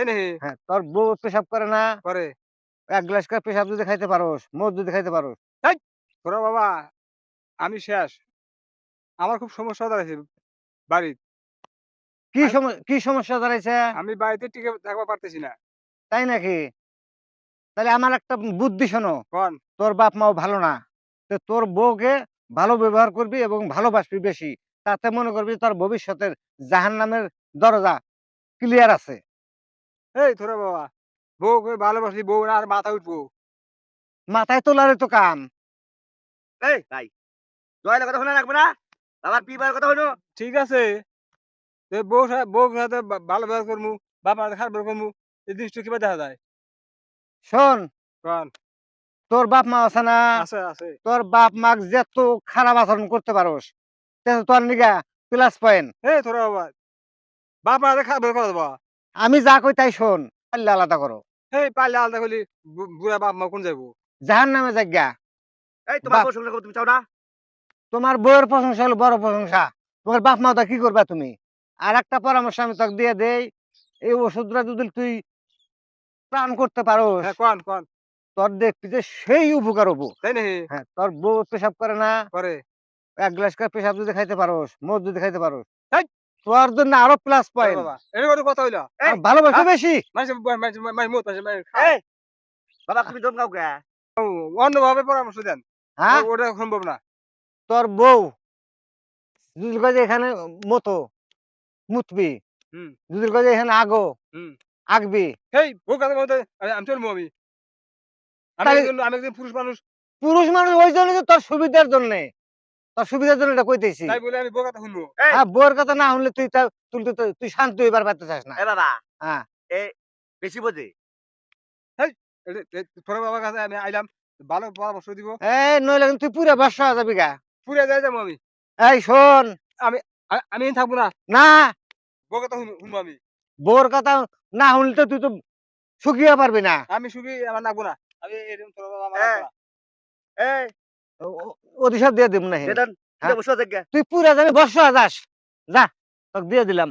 তাই নাকি? হ্যাঁ, তোর বউ পেশাব করে না? করে। ১ গ্লাস করে পেশাব যদি খাইতে পারোস, মদ যদি খাইতে পারোস। হেই! তোরা বাবা আমি শেষ। আমার খুব সমস্যা দাঁড়াইছে বাড়িত। আমি কি সমস্যা দাঁড়াইছে? আমি বাড়িতে টিকে থাকবা পারতেছি না। তাই নাকি? তাহলে আমার একটা বুদ্ধি শোনো। কন, তোর বাপ মাও ভালো না। তো তোর বউকে ভালো ব্যবহার করবি এবং ভালোবাসবি বেশি। তাতে মনে করবি তোর ভবিষ্যতের জাহান্নামের দরজা ক্লিয়ার আছে। এই তোরা বাবা বউকে ভালোবাসি বউ না আর মাথায় উঠবো। মাথায় তোলারই তো কাম। এই ভাই, দয়ালের কথা শোনা লাগবে না? আমার বিবাহের কথা হইলো। ঠিক আছে। বউর সাথে ভালো ব্যবহার করমু, বাপ মার খারাপ ব্যবহার করমু। এই জিনিসটা কিভাবে দেখা যায়? শোন, কন, তোর বাপ মা আছে না? আছে, আছে। তোর বাপ মা যেত খারাপ আচরণ করতে পারোস, তে তোর নিগা প্লাস পয়েন্ট। এই তোরা বাবা বাপ মার খারাপ ব্যবহার করা যাবা। আমি যা কই তাই শোন, পারলে আলাদা করো। এই পারলে আলাদা করলি বুড়া বাপ মা কোন যাইবো? জাহান্নামে যাইগা। এই তোমার বাপ বউ সংসার করতে তুমি চাও না? তোমার বউয়ের প্রশংসা হলো বড় প্রশংসা। তোমার বাপ মা তা কি করবা তুমি? আর একটা পরামর্শ আমি তোকে দিয়ে দেই, এই ওষুধটা যদি তুই পান করতে পারোস, হ্যাঁ, কন, কন। তোর দেখবি যে সেই উপকার হবো। তাই নাকি? হ্যাঁ, তোর বউ পেশাব করে না? করে। ১ গ্লাস করে পেশাব যদি খাইতে পারোস, মদ যদি খাইতে পারোস, হেই! তোর জন্য আরো প্লাস তোরা পয়েন্ট। বাবা এটা কোনো কথা হইলো? এই, আর ভালোবাসবে হ্যাঁ? বেশি। মানুষের মানুষের মুত মানুষের খায়। এই, বাবা তুমি দম খাও কে? অন্যভাবে পরামর্শ দেন। হ্যাঁ, ওটা সম্ভব না। তোর বউ যদি কয় যে এখানে মতো মুতবি, হুম, যদি কয় যে এখানে আগো, হুম। আগবি, হেই বউ কথা বলতে আমি চলবো আমি। তাহলে আমি একজন পুরুষ মানুষ। পুরুষ মানুষ ওই জন্য যে তোর সুবিধার জন্য, তোর সুবিধার জন্য এটা কইতেছি। তাই বলে আমি বউ কথা শুনবো। এই, হ্যাঁ, বউয়ের কথা না শুনলে তুই শান্ত হইবার পারতে চাস না। এ বাবা, হ্যাঁ, এ বেশি বোঝে। হেই! তোরা বাবার কাছে আমি আইলাম। ভালো পরামর্শ দিব। এই নইলে কিন্তু তুই পুরা বর্ষা হয়ে যাবি গা। পুড়ে যাবো আমি। এই শোন, আমি আমি এখানে থাকবো না। না, বউ কথা শুনবো আমি। বউর কথা না শুনলে তো তুই তো শুকিয়ে পারবি না। আমি সুখী আমার লাগবো না। আমি এরকম তোরা বাবা আমার এ, লাগবো না। এই, অভিশাপ দিয়ে দিব না হে। বেতন, হ্যাঁ, বসে থাকে। তুই পুরা যাবি বর্ষা যাস। যা, তোকে দিয়ে দিলাম।